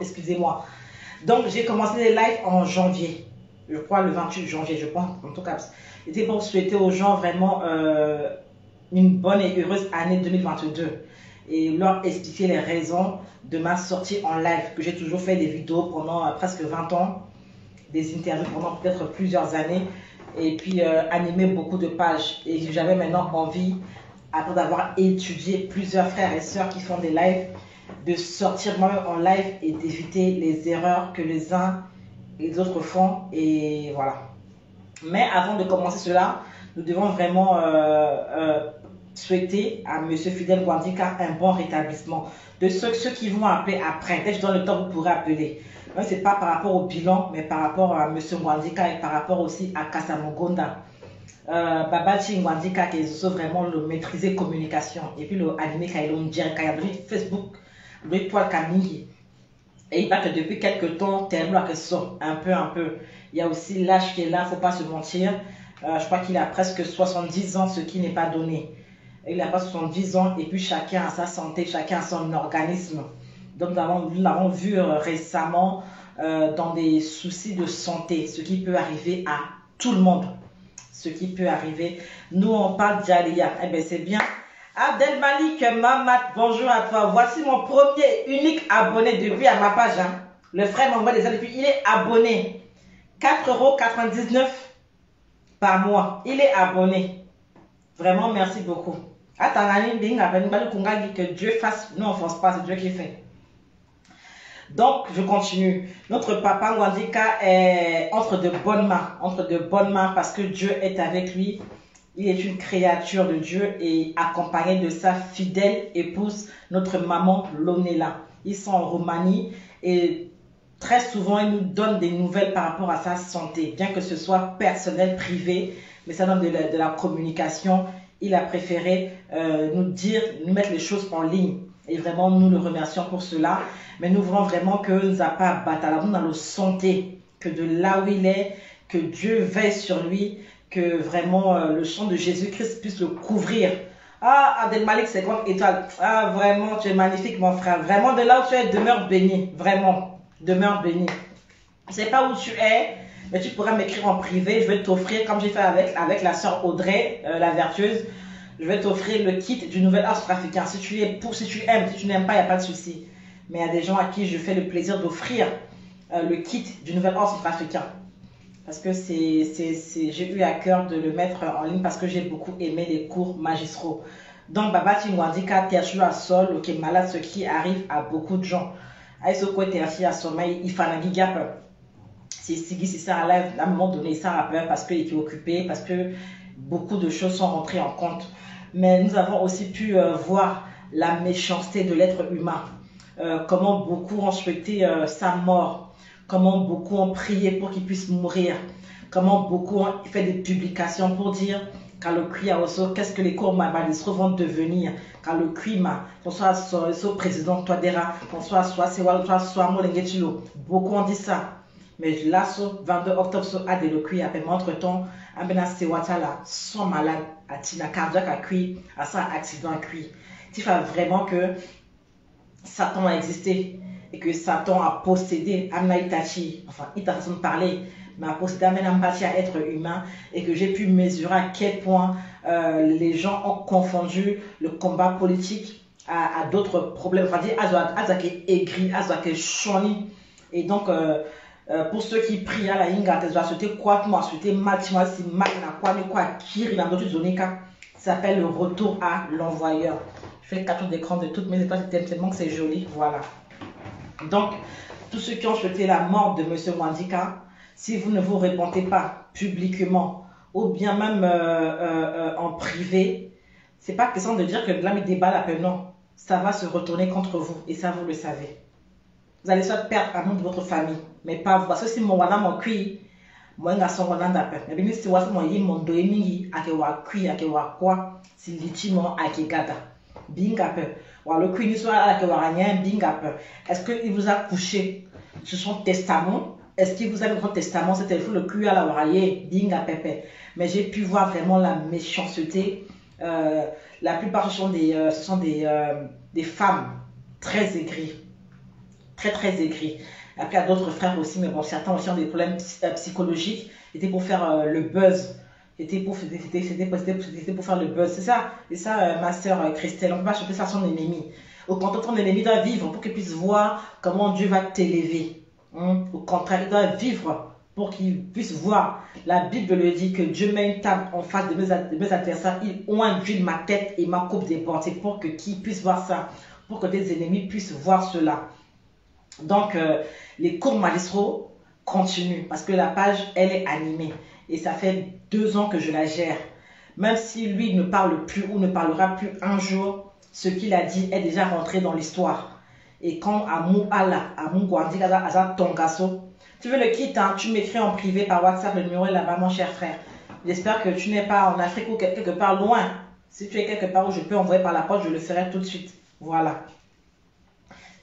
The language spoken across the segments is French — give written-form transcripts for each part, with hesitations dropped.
excusez-moi. Donc, j'ai commencé les lives en janvier. Je crois le 28 janvier, je pense, en tout cas. C'était pour souhaiter aux gens vraiment une bonne et heureuse année 2022. Et leur expliquer les raisons de ma sortie en live. Que j'ai toujours fait des vidéos pendant presque 20 ans. Des interviews pendant peut-être plusieurs années. Et puis, animer beaucoup de pages. Et j'avais maintenant envie, après d'avoir étudié plusieurs frères et sœurs qui font des lives, de sortir moi-même en live et d'éviter les erreurs que les uns et les autres font. Et voilà. Mais avant de commencer cela, nous devons vraiment souhaiter à M. Fidel Gwandika un bon rétablissement. De ceux qui vont appeler après, dès que je donne le temps, vous pourrez appeler. Ce n'est pas par rapport au bilan, mais par rapport à M. Gwandika et par rapport aussi à Kasamogonda. Babachi Gwandika qui est vraiment le maîtriser communication. Et puis le animé qui est Facebook, le toile Kamingi. Et il va que depuis quelques temps, un peu. Il y a aussi l'âge qui est là, il ne faut pas se mentir. Je crois qu'il a presque 70 ans, ce qui n'est pas donné. Il a pas 70 ans et puis chacun a sa santé, chacun a son organisme. Donc nous l'avons vu récemment dans des soucis de santé, ce qui peut arriver à tout le monde. Ce qui peut arriver. Nous on parle d'Alia. Eh bien c'est bien. Abdelmalik Mamat, bonjour à toi. Voici mon premier unique abonné depuis à ma page. Hein. Le frère m'envoie des avis, il est abonné. 4,99 € par mois. Il est abonné. Vraiment, merci beaucoup. Que Dieu fasse. Nous, on ne force pas, c'est Dieu qui fait. Donc, je continue. Notre papa Gwandika est entre de bonnes mains parce que Dieu est avec lui. Il est une créature de Dieu et accompagné de sa fidèle épouse, notre maman Lonela. Ils sont en Roumanie et très souvent, il nous donne des nouvelles par rapport à sa santé, bien que ce soit personnel, privé, mais ça donne de la communication. Il a préféré nous mettre les choses en ligne. Et vraiment, nous le remercions pour cela. Mais nous voulons vraiment que nous n'ayons pas à battre dans notre santé, que de là où il est, que Dieu veille sur lui, que vraiment le sang de Jésus-Christ puisse le couvrir. Ah, Abdelmalik, c'est quoi étoile? Ah, vraiment, tu es magnifique, mon frère. Vraiment, de là où tu es, demeure béni. Vraiment, demeure béni. Je ne sais pas où tu es, mais tu pourras m'écrire en privé. Je vais t'offrir, comme j'ai fait avec la sœur Audrey, la vertueuse, je vais t'offrir le kit du nouvel art africain. Si tu aimes, si tu n'aimes pas, il n'y a pas de souci. Mais il y a des gens à qui je fais le plaisir d'offrir le kit du nouvel art africain. Parce que j'ai eu à cœur de le mettre en ligne parce que j'ai beaucoup aimé les cours magistraux. Donc, Babati Nwandika, Terchu à sol, ok, malade, ce qui arrive à beaucoup de gens. Aïsoko Terchu à sommeil, il faut un gigap. Si ça à live, à un moment donné, ça a peur parce qu'il est occupé, parce que beaucoup de choses sont rentrées en compte. Mais nous avons aussi pu voir la méchanceté de l'être humain. Comment beaucoup ont souhaité sa mort. Comment beaucoup ont prié pour qu'il puisse mourir. Comment beaucoup ont fait des publications pour dire qu'est-ce que les cours magistraux vont devenir. Quand le climat, qu'on soit le président Touadéra, qu'on soit Molengetilo. Beaucoup ont dit ça. Mais là, sur 22 octobre, sur Adeloqui, après entre-temps, Ambena Sewatala sont malades, à Tina cardiaque à cuit, à ça accident à cuit. Il faut vraiment que Satan a existé et que Satan a possédé Amna Itachi, enfin, il t'a façon de parler, mais a possédé Amna Itachi à être humain et que j'ai pu mesurer à quel point les gens ont confondu le combat politique à d'autres problèmes. Enfin, dire Azak est aigri, Azak est choni. Et donc, pour ceux qui prient à la Inga, tu dois souhaiter quoi, tu dois souhaiter maximum, si magna, quoi, kiri, dans d'autres zones, ça s'appelle le retour à l'envoyeur. Je fais le capture d'écran de toutes mes étoiles, tellement que c'est joli, voilà. Donc, tous ceux qui ont souhaité la mort de M. Gwandika, si vous ne vous répondez pas publiquement, ou bien même en privé, c'est pas question de dire que là, il débat la peine, non. Ça va se retourner contre vous, et ça, vous le savez. Vous allez soit perdre un membre de votre famille, mais pas vous. Parce que si mon wana mon cui, moi n'a son wana d'appel. Mais bien si wasa mon yi mon doemingi ake wa cui ake wa quoi, si lichimo ake gada. Binga peu. Ou le cui ni soit ake wa rien binga peu. Est-ce qu'il vous a couché sur son testament? Est-ce qu'il vous a mis son testament? C'était fou le cui à la waraye binga pepe. Mais j'ai pu voir vraiment la méchanceté. La plupart ce sont des femmes très aigries. Très, très aigri. Après, il y a d'autres frères aussi, mais bon, certains aussi ont des problèmes psychologiques. C'était pour faire le buzz. C'était pour faire le buzz. C'est ça, ma soeur Christelle. On ne peut pas choper ça à son ennemi. Au contraire, ton ennemi doit vivre pour qu'il puisse voir comment Dieu va t'élever. Au contraire, il doit vivre pour qu'il puisse voir. La Bible le dit que Dieu met une table en face de mes adversaires. Il oint d'huile ma tête et ma coupe déborde. C'est pour que qui puisse voir ça. Pour que tes ennemis puissent voir cela. Donc, les cours magistraux continuent parce que la page, elle est animée. Et ça fait 2 ans que je la gère. Même si lui ne parle plus ou ne parlera plus un jour, ce qu'il a dit est déjà rentré dans l'histoire. Et quand Amou Allah, Amou Gwandi, Aza Tongaso, tu veux le quitter, hein, tu m'écris en privé par WhatsApp, le numéro est là-bas, mon cher frère. J'espère que tu n'es pas en Afrique ou quelque part loin. Si tu es quelque part où je peux envoyer par la poste, je le ferai tout de suite. Voilà.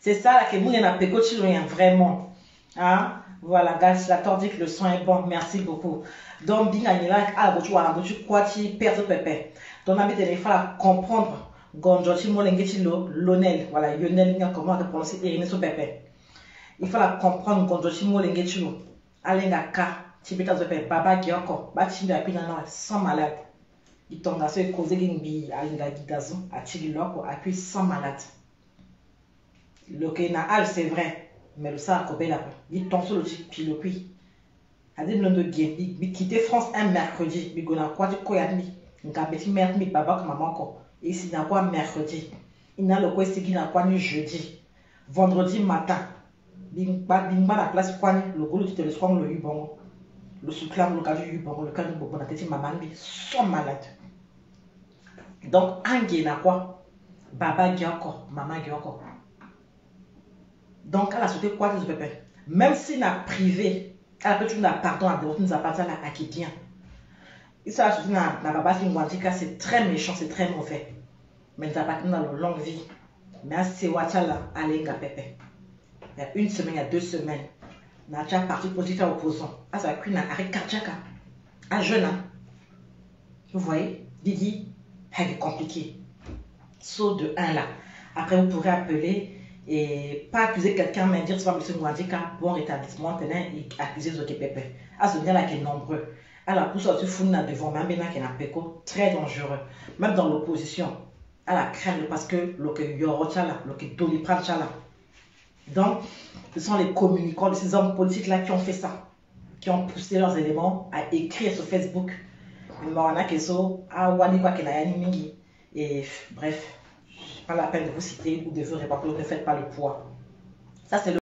C'est ça là que vous n'avez pas rien, vraiment. Hein? Voilà, gars, la tordie que le son est bon. Merci beaucoup. Donc, bien, il y a tu quoi, tu perds pépé. Donc, il faut comprendre. Gonjoti molengeti l'onel. Voilà, yonel, comment on prononce Irénée sur pépé. Il faut la comprendre. Gonjoti molengeti lo. Alenga ka. Tibeta pépé. Baba qui encore. Bati a sans malade. Il tombe à ce cause gimbi. Alenga gigazo. A tigi loko. A puis sans malade. Le Kénaal, c'est vrai, mais le ça a là. Il tombe sur le pile puis. A dit non de game, il quitte France un mercredi, il gona quoi du koyami, il a petit mère mi baba comme maman ko. Et ici n'a quoi mercredi, il n'a le quoi c'est qu'il n'a quoi ni jeudi, vendredi matin, bingba la place quoi ni le golo tu te le soir le yubon, le souklam le cas du yubon, le cas du bobo na tête maman bi sont malades. Donc un n'a quoi, baba gi encore, maman gi encore. Donc, elle a sauté quoi de pépé. Même s'il n'a privé, elle a peut-être une pardon à dévoter, nous appartient à qui bien. Il s'est sauté dans la baba Fingwandika, c'est très méchant, c'est très mauvais. Mais nous appartient dans la longue vie. Mais à ce watala, allez, pépé. Il y a 1 semaine, il y a 2 semaines, on a déjà parti pour dire opposant. Ah, ça a pris un arrêt cardiaque. Un jeune, hein. Vous voyez, Didi, c'est compliqué. Saut de 1 là. Après, vous pourrez appeler. Et pas accuser quelqu'un, mais dire soit M. Mwandika, bon rétablissement, et accuser Zoké Pépé. À ce niveau-là, qui est nombreux. Alors, pour ça, tu fous devant, même bien qui est un péco, très dangereux. Même dans l'opposition, à la crainte parce que le Yorochala, le Dolipratchala. Donc, ce sont les communicants de ces hommes politiques-là qui ont fait ça, qui ont poussé leurs éléments à écrire sur Facebook. Et bref. Pas la peine de vous citer ou de vous répondre, ne faites pas le poids. Ça, c'est le